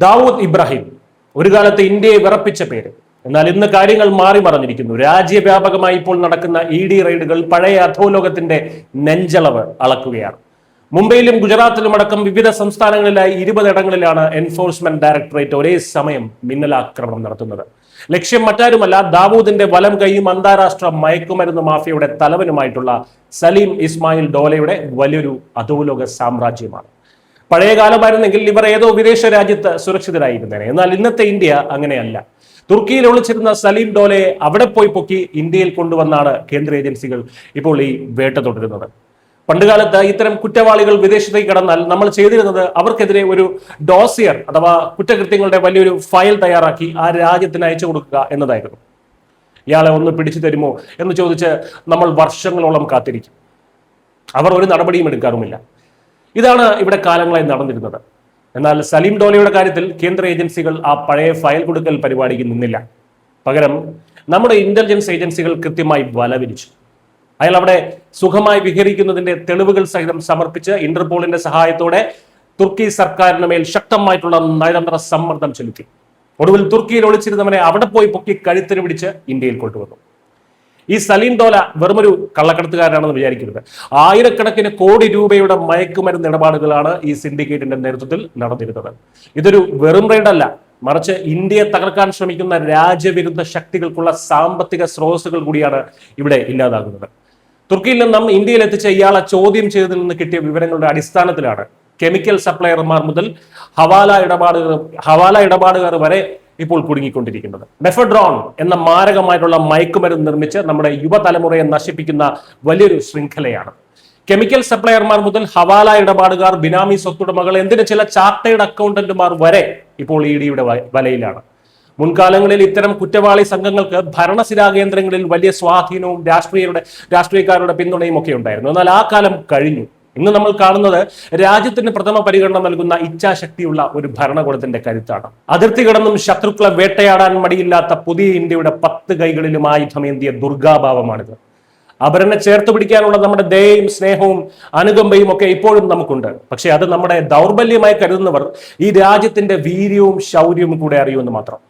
ദാവൂദ് ഇബ്രാഹിം ഒരു കാലത്ത് ഇന്ത്യയെ വിറപ്പിച്ച പേര്. എന്നാൽ ഇന്ന് കാര്യങ്ങൾ മാറി മറിഞ്ഞിരിക്കുന്നു. രാജ്യവ്യാപകമായി ഇപ്പോൾ നടക്കുന്ന ED റെയ്ഡുകൾ പഴയ അധോലോകത്തിന്റെ നെഞ്ചളവ് അളക്കുകയാണ്. മുംബൈയിലും ഗുജറാത്തിലും അടക്കം വിവിധ സംസ്ഥാനങ്ങളിലായി 20 ഇടങ്ങളിലാണ് എൻഫോഴ്സ്മെന്റ് ഡയറക്ടറേറ്റ് ഒരേ സമയം മിന്നലാക്രമണം നടത്തുന്നത്. ലക്ഷ്യം മറ്റാരുമല്ല, ദാവൂദിന്റെ വലം കൈയും അന്താരാഷ്ട്ര മയക്കുമരുന്ന് മാഫിയയുടെ തലവനുമായിട്ടുള്ള സലീം ഇസ്മായിൽ ഡോലെയുടെ വലിയൊരു അധോലോക സാമ്രാജ്യമാണ്. പഴയ കാലമായിരുന്നെങ്കിൽ ഇവർ ഏതോ വിദേശ രാജ്യത്ത് സുരക്ഷിതരായിരുന്നേനെ. എന്നാൽ ഇന്നത്തെ ഇന്ത്യ അങ്ങനെയല്ല. തുർക്കിയിൽ ഒളിച്ചിരുന്ന സലീം ഡോലയെ അവിടെ പോയി പൊക്കി ഇന്ത്യയിൽ കൊണ്ടുവന്നാണ് കേന്ദ്ര ഏജൻസികൾ ഇപ്പോൾ ഈ വേട്ട തുടരുന്നത്. പണ്ടുകാലത്ത് ഇത്തരം കുറ്റവാളികൾ വിദേശത്തേക്ക് കടന്നാൽ നമ്മൾ ചെയ്തിരുന്നത് അവർക്കെതിരെ ഒരു ഡോസിയർ അഥവാ കുറ്റകൃത്യങ്ങളുടെ വലിയൊരു ഫയൽ തയ്യാറാക്കി ആ രാജ്യത്തിന് അയച്ചു കൊടുക്കുക എന്നതായിരുന്നു. ഇയാളെ ഒന്ന് പിടിച്ചു തരുമോ എന്ന് ചോദിച്ച് നമ്മൾ വർഷങ്ങളോളം കാത്തിരിക്കും. അവർ ഒരു നടപടിയും എടുക്കാറുമില്ല. ഇതാണ് ഇവിടെ കാലങ്ങളായി നടന്നിരുന്നത്. എന്നാൽ സലീം ഡോലെയുടെ കാര്യത്തിൽ കേന്ദ്ര ഏജൻസികൾ ആ പഴയ ഫയൽ കൊടുക്കൽ പരിപാടിക്ക് നിന്നില്ല. പകരം നമ്മുടെ ഇന്റലിജൻസ് ഏജൻസികൾ കൃത്യമായി വലവിരിച്ചു. അയാൾ അവിടെ സുഖമായി വിഹരിക്കുന്നതിന്റെ തെളിവുകൾ സഹിതം സമർപ്പിച്ച് ഇന്റർപോളിന്റെ സഹായത്തോടെ തുർക്കി സർക്കാരിന് മേൽ ശക്തമായിട്ടുള്ള നയതന്ത്ര സമ്മർദ്ദം ചെലുത്തി. ഒടുവിൽ തുർക്കിയിൽ ഒളിച്ചിരുന്നവനെ അവിടെ പോയി പൊക്കി കഴുത്തിന് പിടിച്ച് ഇന്ത്യയിൽ കൊണ്ടുവന്നു. ഈ സലീം ഡോല വെറുമൊരു കള്ളക്കടത്തുകാരനാണെന്ന് വിചാരിക്കരുത്. ആയിരക്കണക്കിന് കോടി രൂപയുടെ മയക്കുമരുന്ന് ഇടപാടുകളാണ് ഈ സിൻഡിക്കേറ്റിന്റെ നേതൃത്വത്തിൽ നടന്നിരുന്നത്. ഇതൊരു വെറും റെയ്ഡല്ല, മറിച്ച് ഇന്ത്യയെ തകർക്കാൻ ശ്രമിക്കുന്ന രാജ്യവിരുദ്ധ ശക്തികൾക്കുള്ള സാമ്പത്തിക സ്രോതസ്സുകൾ കൂടിയാണ് ഇവിടെ ഇല്ലാതാകുന്നത്. തുർക്കിയിൽ നിന്നും ഇന്ത്യയിൽ എത്തിച്ച ഇയാളെ ചോദ്യം ചെയ്തതിൽ നിന്ന് കിട്ടിയ വിവരങ്ങളുടെ അടിസ്ഥാനത്തിലാണ് കെമിക്കൽ സപ്ലയർമാർ മുതൽ ഹവാല ഇടപാടുകാർ വരെ ഇപ്പോൾ കുടുങ്ങിക്കൊണ്ടിരിക്കുന്നത്. മെഫഡ്രോൺ എന്ന മാരകമായിട്ടുള്ള മയക്കുമരുന്ന് നിർമ്മിച്ച് നമ്മുടെ യുവതലമുറയെ നശിപ്പിക്കുന്ന വലിയൊരു ശൃംഖലയാണ്. കെമിക്കൽ സപ്ലയർമാർ മുതൽ ഹവാല ഇടപാടുകാർ, ബിനാമി സ്വത്തുടമകൾ, എന്തിന് ചില ചാർട്ടേഡ് അക്കൗണ്ടന്റുമാർ വരെ ഇപ്പോൾ EDയുടെ വലയിലാണ്. മുൻകാലങ്ങളിൽ ഇത്തരം കുറ്റവാളി സംഘങ്ങൾക്ക് ഭരണസിരാ കേന്ദ്രങ്ങളിൽ വലിയ സ്വാധീനവും രാഷ്ട്രീയക്കാരുടെ പിന്തുണയും ഒക്കെ ഉണ്ടായിരുന്നു. എന്നാൽ ആ കാലം കഴിഞ്ഞു. ഇന്ന് നമ്മൾ കാണുന്നത് രാജ്യത്തിന് പ്രഥമ പരിഗണന നൽകുന്ന ഇച്ഛാശക്തിയുള്ള ഒരു ഭരണകൂടത്തിന്റെ കരുത്താണ്. അതിർത്തി കടന്നും ശത്രുക്കളെ വേട്ടയാടാൻ മടിയില്ലാത്ത പുതിയ ഇന്ത്യയുടെ 10 കൈകളിലും ആയുധമേന്തിയ ദുർഗാഭാവമാണിത്. അവരെന്നെ ചേർത്ത് പിടിക്കാനുള്ള നമ്മുടെ ദയയും സ്നേഹവും അനുകമ്പയും ഒക്കെ ഇപ്പോഴും നമുക്കുണ്ട്. പക്ഷെ അത് നമ്മുടെ ദൗർബല്യമായി കരുതുന്നവർ ഈ രാജ്യത്തിന്റെ വീര്യവും ശൗര്യവും കൂടെ അറിയുമെന്ന് മാത്രം.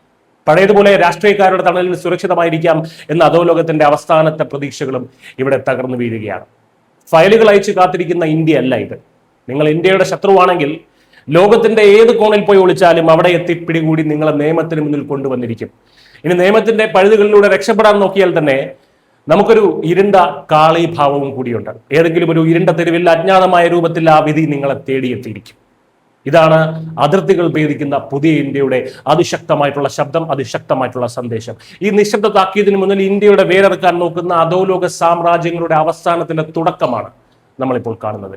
പഴയതുപോലെ രാഷ്ട്രീയക്കാരുടെ തണലിൽ സുരക്ഷിതമായിരിക്കാം എന്ന അധോലോകത്തിന്റെ അവസാനത്തെ പ്രതീക്ഷകളും ഇവിടെ തകർന്നു വീഴുകയാണ്. ഫയലുകൾ അയച്ചു കാത്തിരിക്കുന്ന ഇന്ത്യ അല്ല ഇത്. നിങ്ങൾ ഇന്ത്യയുടെ ശത്രുവാണെങ്കിൽ ലോകത്തിന്റെ ഏത് കോണിൽ പോയി ഒളിച്ചാലും അവിടെ എത്തി പിടികൂടി നിങ്ങളെ നിയമത്തിന് മുന്നിൽ കൊണ്ടുവന്നിരിക്കും. ഇനി നിയമത്തിന്റെ പഴുതുകളിലൂടെ രക്ഷപ്പെടാൻ നോക്കിയാൽ തന്നെ നമുക്കൊരു ഇരുണ്ട കാളീഭാവവും കൂടിയുണ്ട്. ഏതെങ്കിലും ഒരു ഇരുണ്ട തെരുവിൽ അജ്ഞാതമായ രൂപത്തിൽ ആ വിധി നിങ്ങളെ തേടിയെത്തിയിരിക്കും. ഇതാണ് അതിർത്തികൾ ഭേദിക്കുന്ന പുതിയ ഇന്ത്യയുടെ അതിശക്തമായിട്ടുള്ള ശബ്ദം, അതിശക്തമായിട്ടുള്ള സന്ദേശം. ഈ നിശബ്ദ താക്കീതിന് മുന്നിൽ ഇന്ത്യയുടെ വേരെറുക്കാൻ നോക്കുന്ന അധോലോക സാമ്രാജ്യങ്ങളുടെ അവസാനത്തിന്റെ തുടക്കമാണ് നമ്മളിപ്പോൾ കാണുന്നത്.